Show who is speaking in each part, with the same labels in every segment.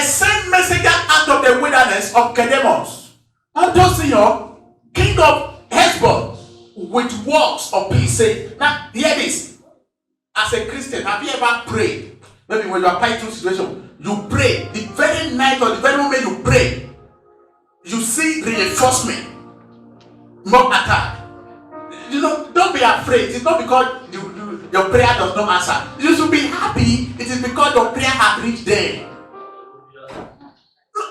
Speaker 1: sent messenger out of the wilderness of Kedemos unto Sihon, king of Heshbon, with works of peace. Say, now hear this. As a Christian, have you ever prayed? Maybe when you are applying to a situation, you pray. The very night or the very moment you pray, you see reinforcement, more attack. You know, don't be afraid. It's not because your prayer does not answer. You should be happy. It is because your prayer has reached there.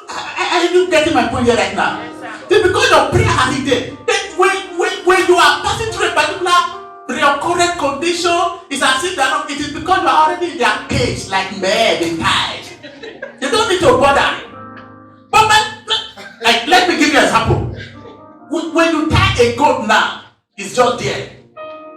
Speaker 1: Are you getting my point here right now? It's because your prayer has reached there. Then when you are passing through a particular recurrent condition, it's as if it is because you are already in their cage, like men in tied. You don't need to bother. But like, let me give you an example. When you tie a goat now, it's just there.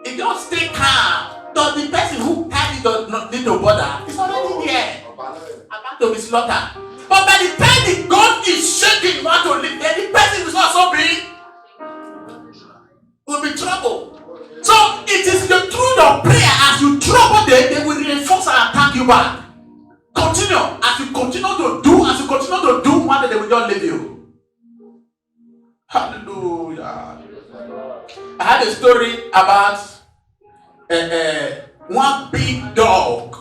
Speaker 1: It just stay calm. So the person who tied it does not need to bother. It's already there. About to be slaughtered. But by the time the goat is shaking, want to live there, the person is also will be trouble. So it is the truth of prayer. As you trouble them, they will reinforce and attack you back. Continue. As you continue to do, one day they will just leave you. Hallelujah. I had a story about one big dog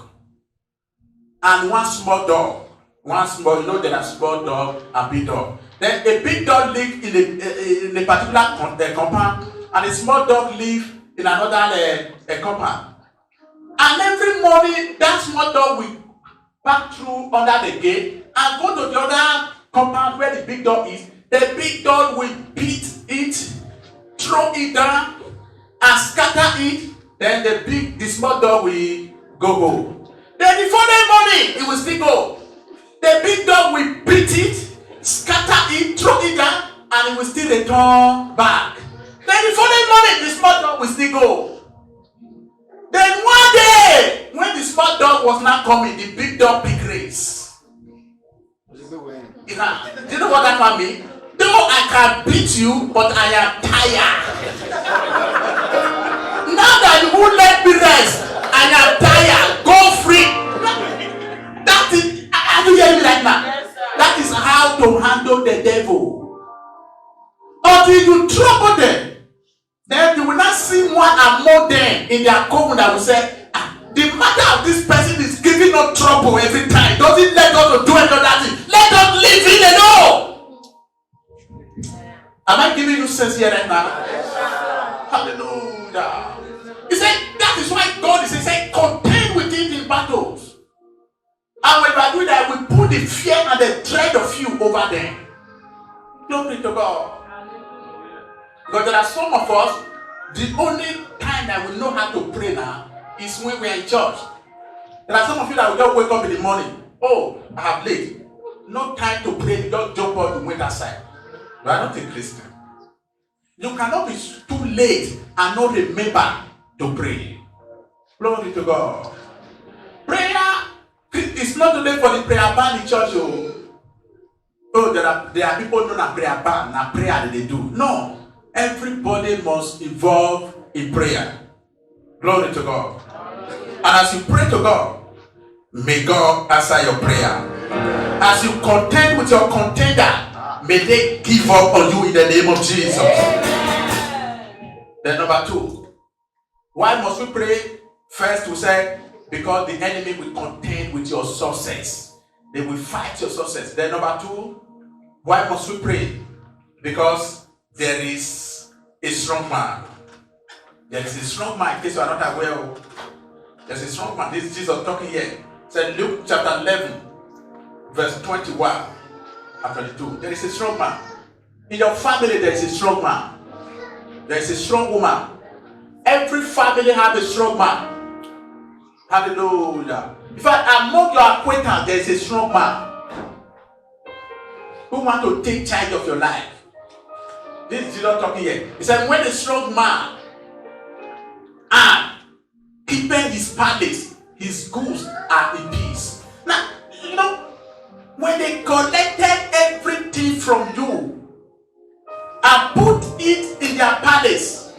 Speaker 1: and one small dog. One small, you know, there are small dog and big dog. Then a big dog live in a particular compound, and a small dog live in another compound. And every morning, that small dog will pass through under the gate and go to the other compound where the big dog is. The big dog will beat it, throw it down, and scatter it. Then the small dog will go home. Then the following morning, it will still go. The big dog will beat it, scatter it, throw it down, and it will still return back. Then the following morning, the small dog will still go. Then one day, when the small dog was not coming, the big dog pick race. Do you know what that one means? Though I can beat you, but I am tired. Now that you won't let me rest, I am tired. Go free. That is, are you hearing me right now? Yes, that is how to handle the devil. Until you trouble them, then you will not see one among them in their common that will say, the matter of this person is giving us trouble every time. Doesn't let us do another thing. Let us leave it alone. Am I giving you sense here right now? Yes, hallelujah. He said that is why God is saying, contend with it in battles. And when you do that, we put the fear and the dread of you over them. Glory to God. Because there are some of us, the only time that we know how to pray now is when we are in church. There are some of you that will just wake up in the morning. Oh, I have late. No time to pray. Just jump up and wait outside. You are not a Christian. You cannot be too late and not remember to pray. Glory to God. Prayer is not only for the prayer band in church. Oh, there are people known as prayer band and prayer that they do. No. Everybody must involve in prayer. Glory to God. And as you pray to God, may God answer your prayer. As you contend with your contender, may they give up on you in the name of Jesus. Then number 2. Why must we pray? First, we say, because the enemy will contend with your success. They will fight your success. Then number 2, why must we pray? Because there is a strong man. There is a strong man. In case you are not aware, there's a strong man. This is Jesus talking here. It's Luke chapter 11, verse 21 and 22. There is a strong man. In your family, there is a strong man. There is a strong woman. Every family has a strong man. Hallelujah. In fact, among your acquaintance, there is a strong man who wants to take charge of your life. This is Jesus talking here. He said, when a strong man and keeping his palace, his goods are in peace. Now, you know, when they collected everything from you and put it in their palace,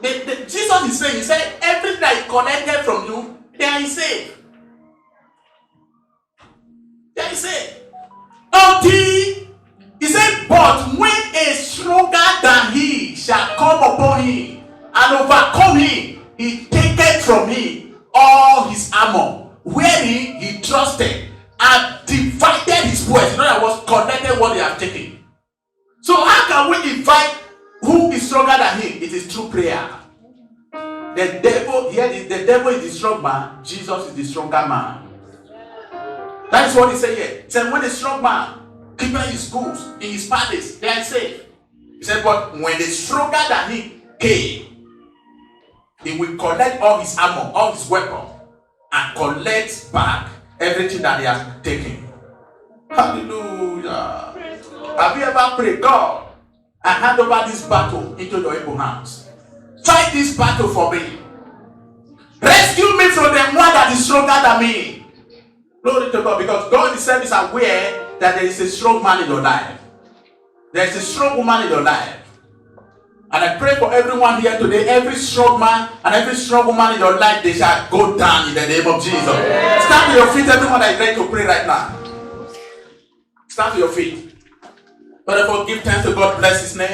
Speaker 1: Jesus is saying, he said, everything that is collected from you, they are safe. They are he said. Until he said, but when a stronger than he shall come upon him and overcome him, he taketh from him all his armor, wherein he trusted, and divided his spoils. In other words, collected what he had taken. So how can we divide who is stronger than him? It is through prayer. The devil is the strong man, Jesus is the stronger man. That is what he said here. He said, when the strong man keeping his goods in his palace, they are safe. He said, but when the stronger than him came, he will collect all his armor, all his weapons, and collect back everything that he has taken. Hallelujah. Have you ever prayed, God, I hand over this battle into your able hands. Fight this battle for me. Rescue me from the one that is stronger than me. Glory to God, because God himself is aware that there is a strong man in your life. There is a strong woman in your life. And I pray for everyone here today, every strong man and every strong woman in your life, they shall go down in the name of Jesus. Stand to your feet, everyone that is ready to pray right now. Stand to your feet. Therefore, give thanks to God, bless his name.